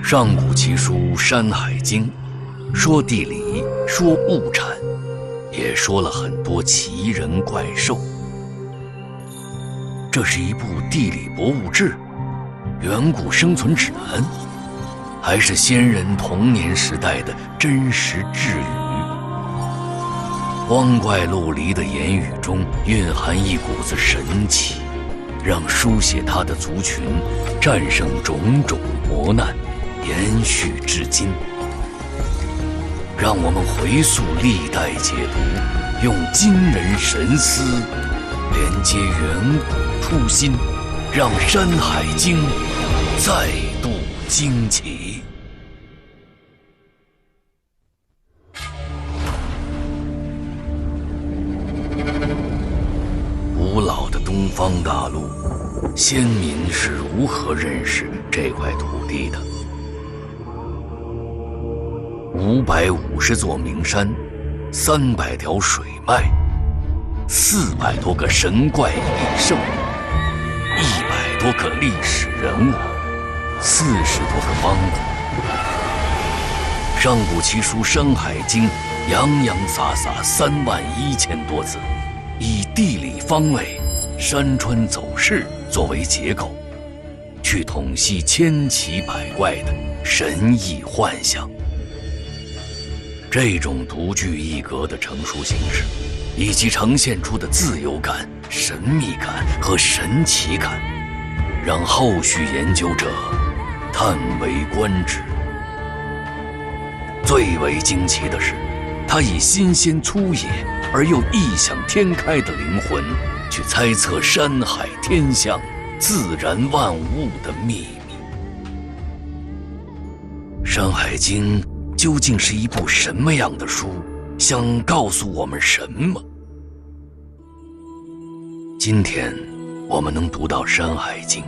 上古奇书《山海经》，说地理，说物产，也说了很多奇人怪兽。这是一部地理博物志，远古生存指南，还是先人童年时代的真实智语？光怪陆离的言语中蕴含一股子神奇，让书写它的族群战胜种种磨难，延续至今。让我们回溯历代解读，用惊人神思连接远古初心，让《山海经》再度惊奇。古老的东方大陆，先民是如何认识这块土地的？550座名山，300条水脉，400多个神怪异兽，100多个历史人物，40多个邦国。上古奇书《山海经》洋洋洒洒31000多字，以地理方位、山川走势作为结构，去统析千奇百怪的神异幻象。这种独具一格的成书形式，以及呈现出的自由感、神秘感和神奇感，让后续研究者叹为观止。最为惊奇的是，他以新鲜粗野而又异想天开的灵魂，去猜测山海天象、自然万物的秘密。《山海经》究竟是一部什么样的书？想告诉我们什么？今天我们能读到《山海经》，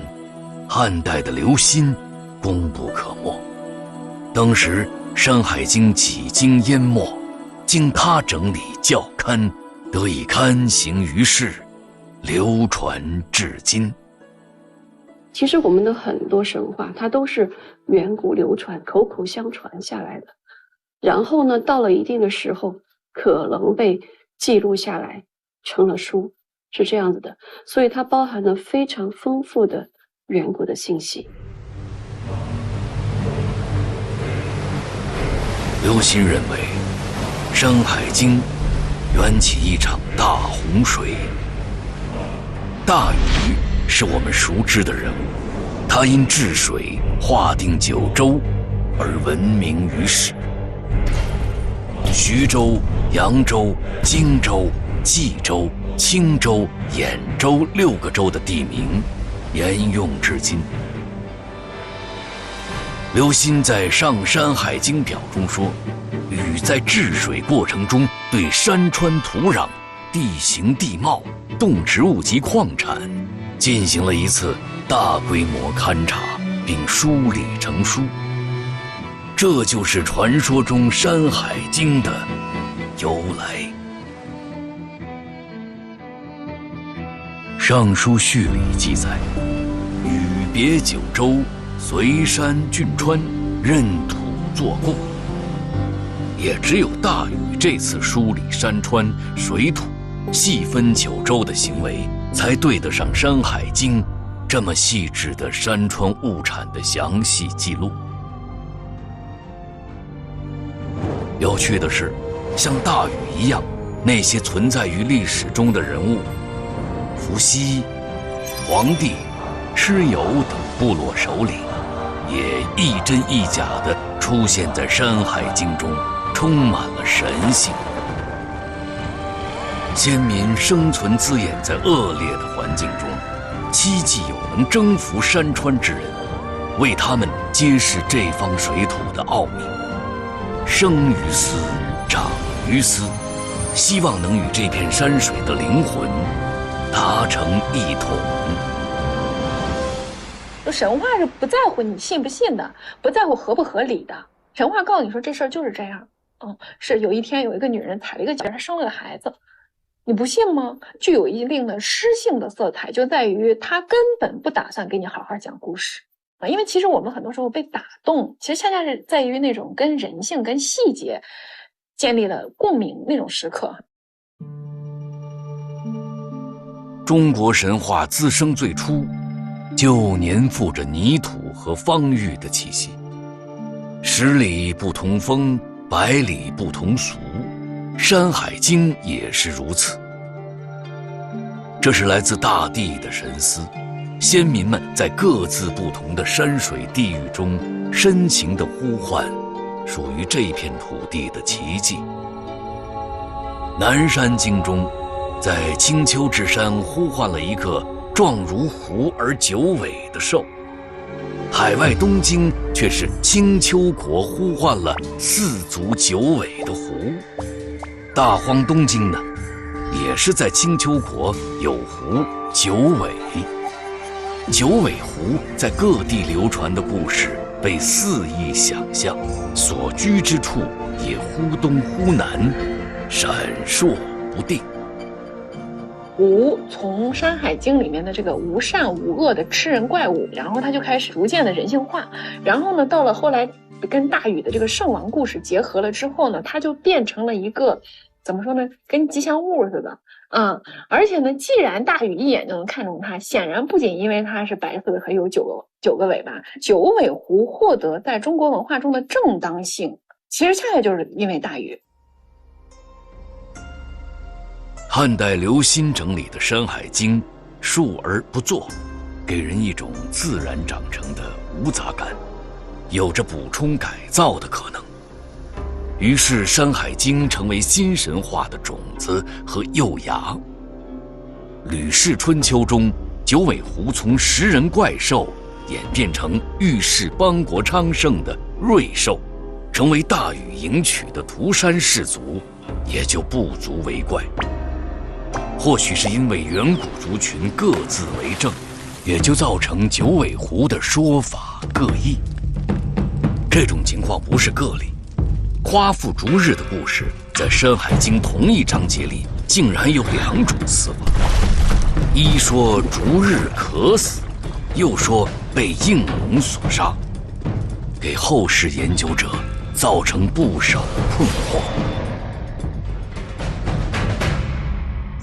汉代的刘歆功不可没。当时《山海经》几经淹没，经他整理校勘，得以刊行于世，流传至今。其实我们的很多神话，它都是远古流传、口口相传下来的。然后呢，到了一定的时候，可能被记录下来，成了书，是这样子的。所以它包含了非常丰富的远古的信息。刘歆认为，《山海经》缘起一场大洪水。大禹是我们熟知的人物，他因治水划定9州而闻名于世。徐州、扬州、荆州、冀州、青州、兖州6个州的地名沿用至今。刘歆在《上山海经表》中说，禹在治水过程中对山川土壤、地形地貌、动植物及矿产进行了一次大规模勘察，并梳理成书。这就是传说中《山海经》的由来。《尚书序》里记载，禹别9州，随山峻川，任土作故。也只有大禹这次梳理山川水土、细分9州的行为，才对得上《山海经》这么细致的山川物产的详细记录。有趣的是，像大禹一样，那些存在于历史中的人物，伏羲、黄帝、蚩尤等部落首领，也一真一假地出现在《山海经》中，充满了神性。先民生存滋养在恶劣的环境中，期冀有能征服山川之人，为他们揭示这方水土的奥秘。生于斯，长于斯，希望能与这片山水的灵魂达成一统。神话是不在乎你信不信的，不在乎合不合理的。神话告诉你说这事儿就是这样。是有一天有一个女人踩了一个脚，她生了个孩子。你不信吗？具有一定的诗性的色彩，就在于她根本不打算给你好好讲故事。因为其实我们很多时候被打动，其实恰恰是在于那种跟人性、跟细节建立了共鸣那种时刻。中国神话自生最初，就粘附着泥土和方域的气息。十里不同风，百里不同俗，《山海经》也是如此。这是来自大地的神思，先民们在各自不同的山水地域中深情地呼唤属于这片土地的奇迹。南山经中，在青丘之山呼唤了一个状如狐而九尾的兽，海外东经却是青丘国呼唤了四足九尾的狐。大荒东经呢，也是在青丘国有狐九尾。九尾狐在各地流传的故事被肆意想象，所居之处也忽东忽南，闪烁不定。狐从《山海经》里面的这个无善无恶的吃人怪物，然后它就开始逐渐的人性化，然后呢，到了后来跟大禹的这个圣王故事结合了之后呢，它就变成了一个怎么说呢，跟吉祥物似的。而且呢，既然大禹一眼就能看中它，显然不仅因为它是白色的和有九个尾巴，九尾狐获得在中国文化中的正当性，其实恰恰就是因为大禹。汉代刘歆整理的《山海经》，述而不作，给人一种自然长成的无杂感，有着补充改造的可能。于是《山海经》成为新神话的种子和幼芽。《吕氏春秋》中，九尾狐从食人怪兽演变成预示邦国昌盛的瑞兽，成为大禹迎娶的涂山氏族，也就不足为怪。或许是因为远古族群各自为政，也就造成九尾狐的说法各异。这种情况不是个例，夸父逐日的故事在《山海经》同一章节里竟然有两种死法，一说逐日渴死，又说被应龙所杀，给后世研究者造成不少困惑。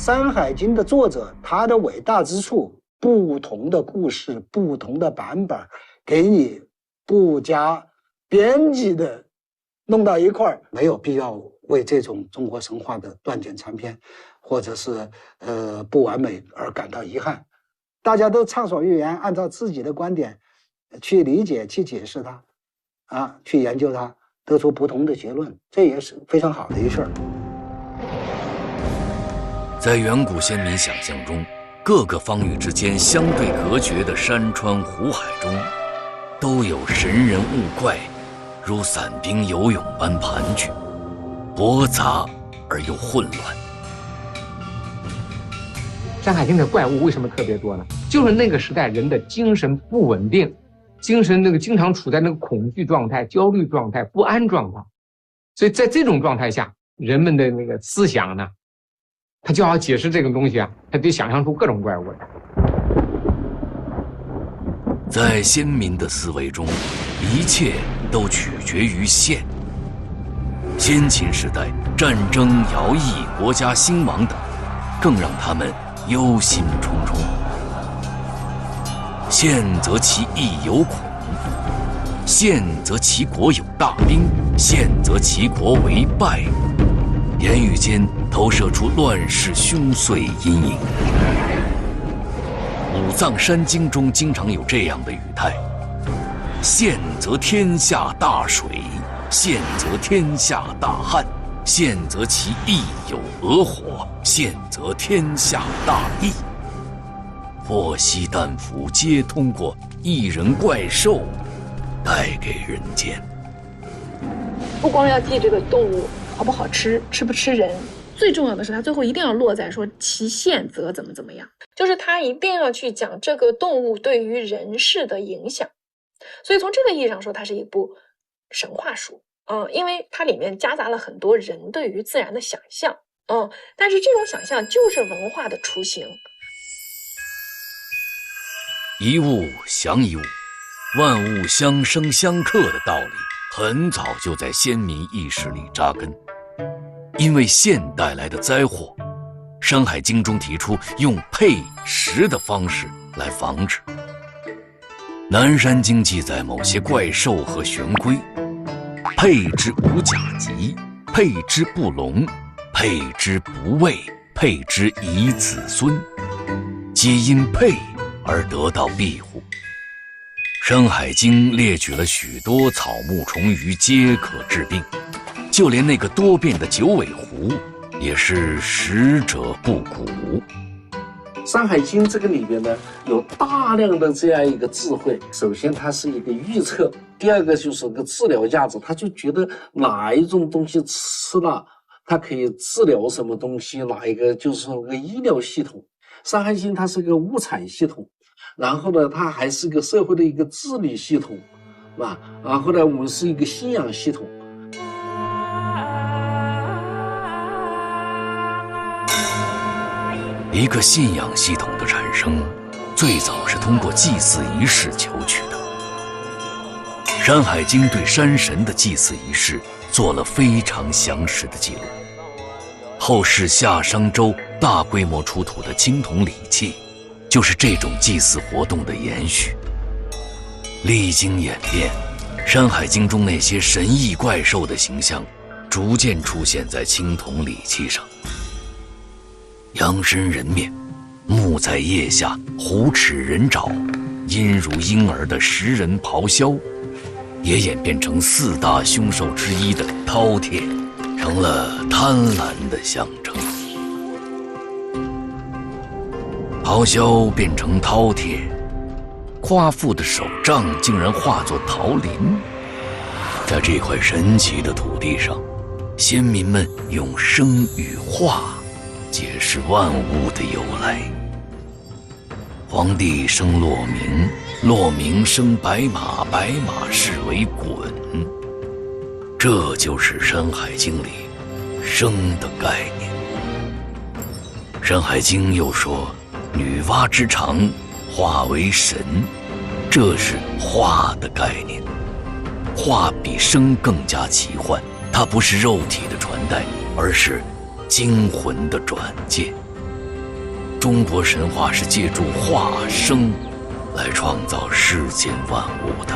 《山海经》的作者，他的伟大之处，不同的故事，不同的版本，给你不加编辑的弄到一块儿，没有必要为这种中国神话的断简残篇，或者是不完美而感到遗憾。大家都畅所欲言，按照自己的观点去理解、去解释它，去研究它，得出不同的结论，这也是非常好的一事儿。在远古先民想象中，各个方域之间相对隔绝的山川湖海中，都有神人物怪，如散兵游泳般盘踞，驳杂而又混乱。《山海经》的怪物为什么特别多呢？就是那个时代人的精神不稳定，精神经常处在那个恐惧状态、焦虑状态、不安状态，所以在这种状态下，人们的那个思想呢，他就要解释这个东西他得想象出各种怪物来。在先民的思维中，一切都取决于县。先秦时代，战争、徭役、国家兴亡等，更让他们忧心忡忡。县则其意有恐，县则其国有大兵，县则其国为败。言语间投射出乱世凶祟阴影。五藏山经中经常有这样的语态：县则天下大水，县则天下大旱，县则其意有俄火，县则天下大疫。祸兮旦伏皆通过异人怪兽带给人间。不光要记这个动物好不好吃，吃不吃人，最重要的是它最后一定要落在说其县则怎么怎么样，就是它一定要去讲这个动物对于人事的影响。所以从这个意义上说，它是一部神话书，因为它里面夹杂了很多人对于自然的想象，但是这种想象就是文化的雏形。一物降一物，万物相生相克的道理很早就在先民意识里扎根。因为现带来的灾祸，《山海经》中提出用配食的方式来防止。《南山经》记载某些怪兽和玄龟，配之无甲疾，配之不聋，配之不畏，配之以子孙，皆因配而得到庇护。《山海经》列举了许多草木虫鱼皆可治病，就连那个多变的九尾狐也是食者不蛊。《山海经》这个里边呢，有大量的这样一个智慧。首先，它是一个预测；第二个就是个治疗价值，他就觉得哪一种东西吃了，它可以治疗什么东西，哪一个就是个医疗系统。《山海经》它是个物产系统，然后呢，它还是个社会的一个治理系统，是吧？然后呢，我们是一个信仰系统。一个信仰系统的产生，最早是通过祭祀仪式求取的。《山海经》对山神的祭祀仪式做了非常详实的记录。后世夏商周大规模出土的青铜礼器，就是这种祭祀活动的延续。历经演变，《山海经》中那些神异怪兽的形象，逐渐出现在青铜礼器上。羊身人面，目在腋下，虎齿人爪，阴如婴儿的食人咆哮，也演变成4大凶兽之一的饕餮，成了贪婪的象征。咆哮变成饕餮，夸父的手杖竟然化作桃林。在这块神奇的土地上，先民们用生与化解释万物的由来。黄帝生骆鸣，骆鸣生白马，白马是为滚。这就是《山海经》里生的概念。《山海经》又说，女娲之长化为神，这是化的概念。化比生更加奇幻，它不是肉体的传代，而是精魂的转介。中国神话是借助化生来创造世间万物的。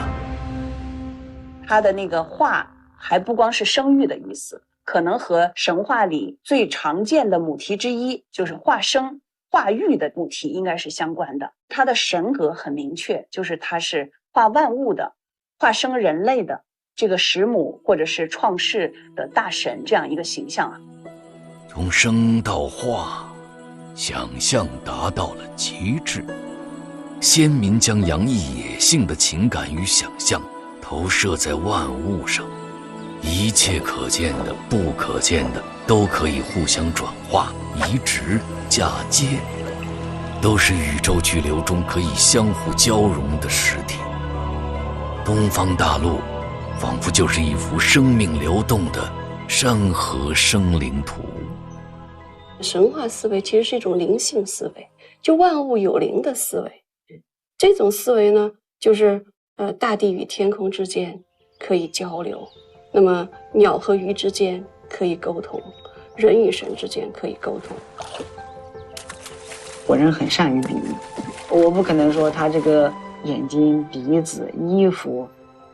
它的那个化还不光是生育的意思，可能和神话里最常见的母题之一，就是化生化育的母题应该是相关的。它的神格很明确，就是它是化万物的，化生人类的这个始母或者是创世的大神这样一个形象啊。从生到化，想象达到了极致。先民将洋溢野性的情感与想象投射在万物上，一切可见的、不可见的都可以互相转化、移植、嫁接，都是宇宙巨流中可以相互交融的实体。东方大陆仿佛就是一幅生命流动的山河生灵图。神话思维其实是一种灵性思维，就万物有灵的思维。这种思维呢，就是大地与天空之间可以交流，那么鸟和鱼之间可以沟通，人与神之间可以沟通。我人很善于比喻，我不可能说他这个眼睛、鼻子、衣服、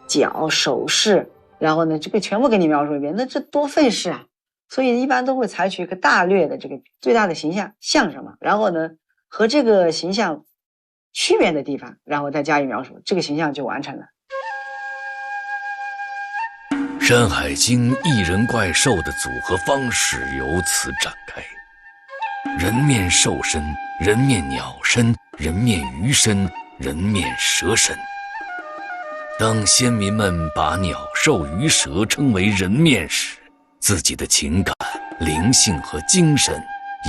脚、手势，然后呢这个全部给你描述一遍，那这多费事啊！所以一般都会采取一个大略的这个最大的形象像什么，然后呢和这个形象区别的地方，然后再加以描述，这个形象就完成了。《山海经》异人怪兽的组合方式由此展开：人面兽身、人面鸟身、人面鱼身、人面蛇身。当先民们把鸟兽鱼蛇称为人面时，自己的情感、灵性和精神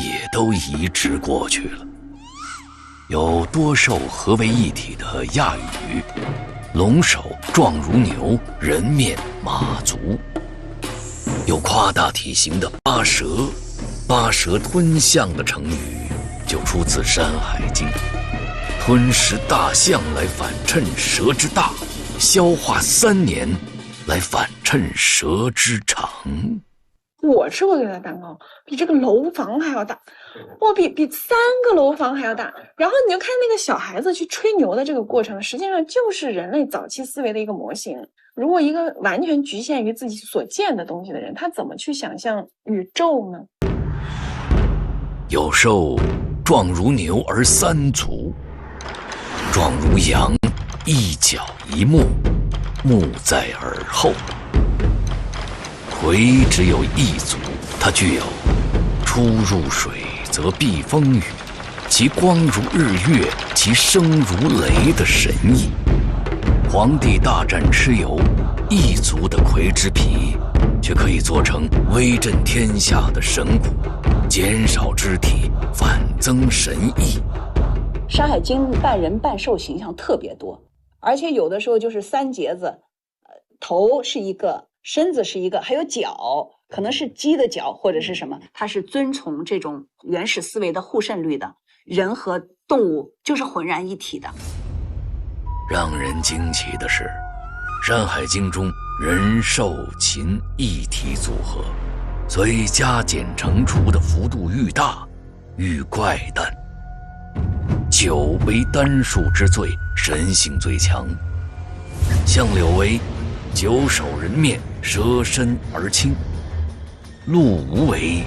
也都移植过去了。有多兽合为一体的亚语，龙首状如牛，人面马足；有夸大体型的八蛇，八蛇吞象的成语就出自《山海经》。吞食大象来反衬蛇之大，消化3年来反衬蛇之长。我吃过最大的蛋糕，比这个楼房还要大，哇，比3个楼房还要大。然后你就看那个小孩子去吹牛的这个过程，实际上就是人类早期思维的一个模型。如果一个完全局限于自己所见的东西的人，他怎么去想象宇宙呢？有兽状如牛而3足，状如羊，一角一目，目在耳后。魁只有1足，它具有出入水则避风雨，其光如日月，其声如雷的神意。黄帝大战蚩尤，1足的魁之皮，却可以做成威震天下的神鼓，减少肢体，反增神意。《山海经》半人半兽形象特别多，而且有的时候就是3节子，头是一个，身子是一个，还有脚，可能是鸡的脚或者是什么，它是遵从这种原始思维的互胜律的，人和动物就是浑然一体的。让人惊奇的是，《山海经》中人兽禽一体组合，所以加减乘除的幅度愈大愈怪诞。9为单数之最，神性最强。相柳为9首人面，蛇身而轻；陆无为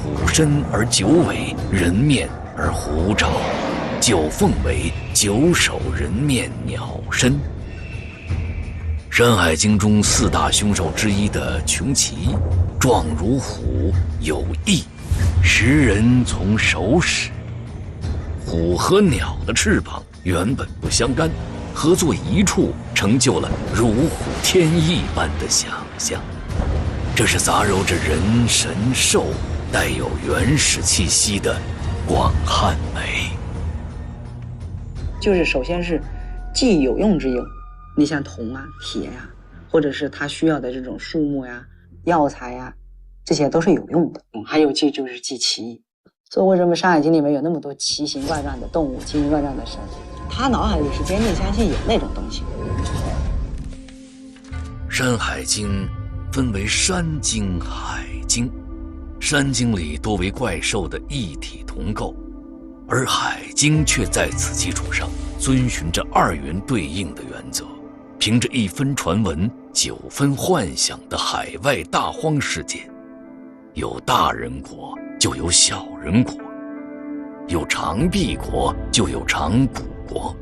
虎身而9尾，人面而虎爪；九凤为9首人面，鸟身。《山海经》中4大凶兽之一的穷奇，状如虎，有翼，食人从手使。虎和鸟的翅膀原本不相干，合作一处，成就了如虎添翼般的想象。这是杂糅着人神兽，带有原始气息的广汉美。就是首先是既有用之用，你像铜啊、铁呀，或者是它需要的这种树木呀、药材呀，这些都是有用的。还有就是祭奇异。所以为什么《山海经》里面有那么多奇形怪状的动物、奇形怪状的神？他脑海里是坚定相信有那种东西。《山海经》分为山经、海经，山经里多为怪兽的一体同构，而海经却在此基础上遵循着2元对应的原则，凭着1分传闻、9分幻想的海外大荒世界，有大人国就有小人国，有长臂国就有长骨国，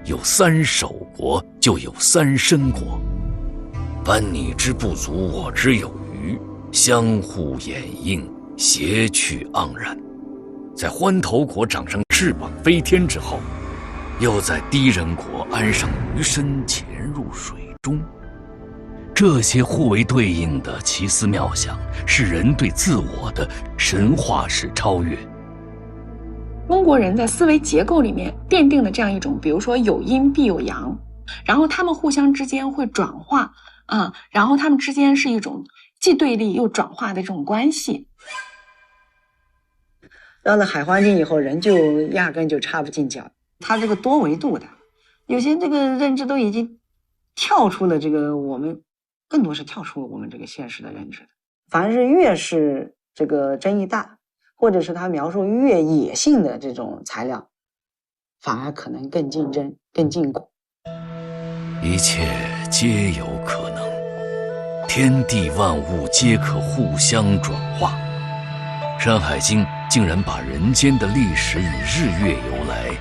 有3手国就有3身国。凡你之不足，我之有余，相互掩映，谐趣盎然。在欢头国长上翅膀飞天之后，又在低人国安上鱼身，潜入水中。这些互为对应的奇思妙想，是人对自我的神话式超越。中国人在思维结构里面奠定了这样一种，比如说有阴必有阳，然后他们互相之间会转化然后他们之间是一种既对立又转化的这种关系。到了海环境以后，人就压根就插不进脚。他这个多维度的，有些这个认知都已经跳出了这个我们，更多是跳出了我们这个现实的认知。反而是越是这个争议大，或者是他描述越野性的这种材料，反而可能更竞争、更禁锢。一切皆有可能，天地万物皆可互相转化。《山海经》竟然把人间的历史与日月由来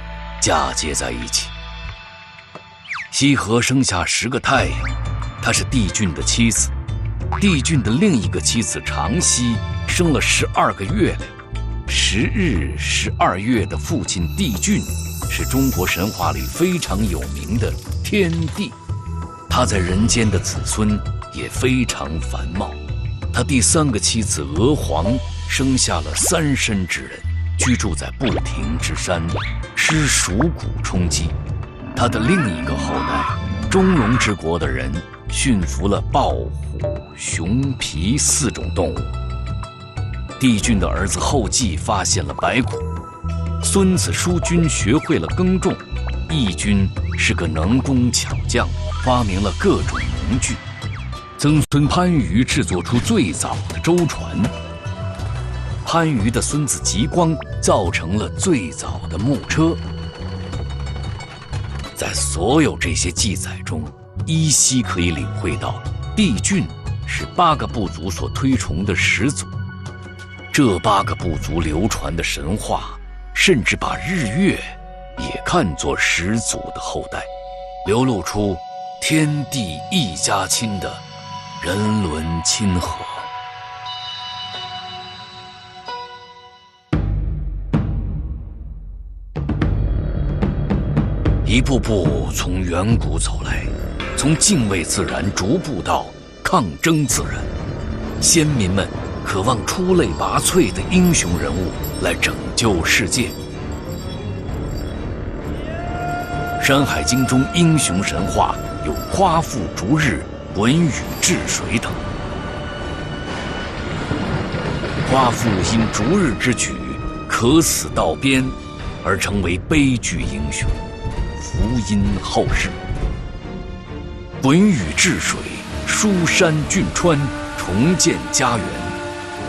嫁接在一起。羲和生下10个太阳，她是帝俊的妻子。帝俊的另一个妻子长羲生了12个月亮。10日12月的父亲帝俊是中国神话里非常有名的天帝，他在人间的子孙也非常繁茂。他第3个妻子娥皇生下了3身之人，居住在不停之山，吃鼠骨充饥。他的另一个后代中戎之国的人驯服了豹、虎、熊、罴4种动物。帝俊的儿子后稷发现了白骨，孙子叔君学会了耕种，义军是个能工巧匠，发明了各种农具。曾孙番禺制作出最早的舟船，番禺的孙子吉光造成了最早的木车。在所有这些记载中，依稀可以领会到帝俊是8个部族所推崇的始祖。这8个部族流传的神话，甚至把日月也看作始祖的后代，流露出天地一家亲的人伦亲和。一步步从远古走来，从敬畏自然逐步到抗争自然，先民们渴望出类拔萃的英雄人物来拯救世界。《山海经》中英雄神话有夸父逐日、文禹治水等。夸父因逐日之举可死道边，而成为悲剧英雄，福荫后世。文禹治水，疏山浚川，重建家园，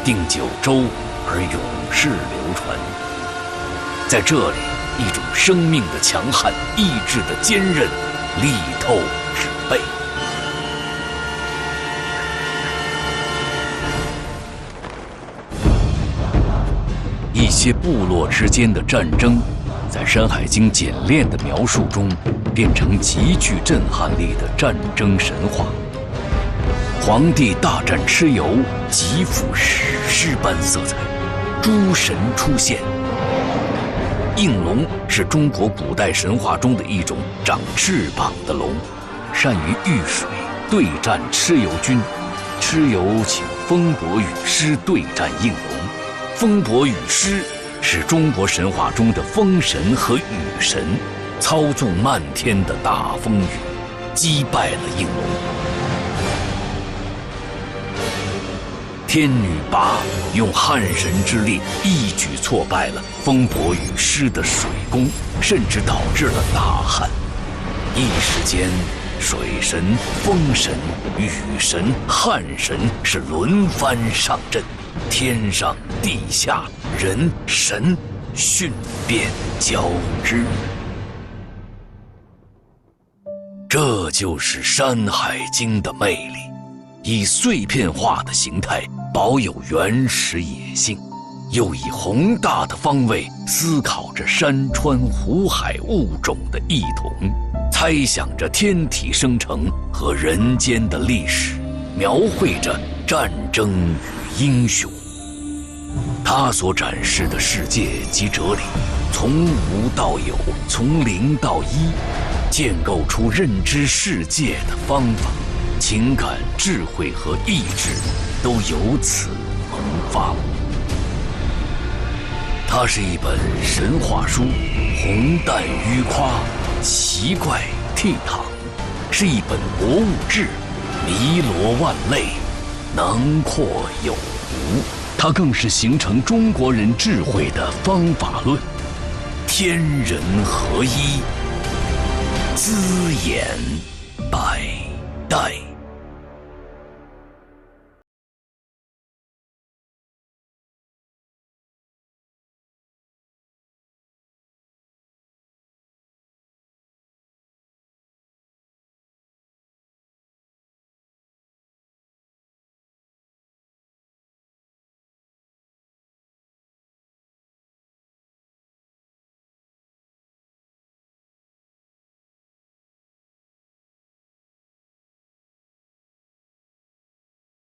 定九州而永世流传。在这里，一种生命的强悍，意志的坚韧，力透纸背。一些部落之间的战争，在《山海经》简练的描述中，变成极具震撼力的战争神话。黄帝大战蚩尤，极富史诗般色彩，诸神出现。应龙是中国古代神话中的一种长翅膀的龙，善于御水，对战蚩尤军。蚩尤请风伯雨师对战应龙，风伯雨师是中国神话中的风神和雨神，操纵漫天的大风雨，击败了应龙。天女拔用汉神之力一举挫败了风伯雨师的水攻，甚至导致了大旱。一时间，水神、风神、雨神、旱神是轮番上阵，天上地下，人神迅变交织。这就是《山海经》的魅力，以碎片化的形态保有原始野性，又以宏大的方位思考着山川湖海物种的异同，猜想着天体生成和人间的历史，描绘着战争与英雄。他所展示的世界及哲理，从无到有，从零到一，建构出认知世界的方法，情感、智慧和意志都由此萌发。它是一本神话书，宏淡迂夸，奇怪倜傥；是一本博物志，弥罗万类，囊括有无。它更是形成中国人智慧的方法论，天人合一，滋衍百代。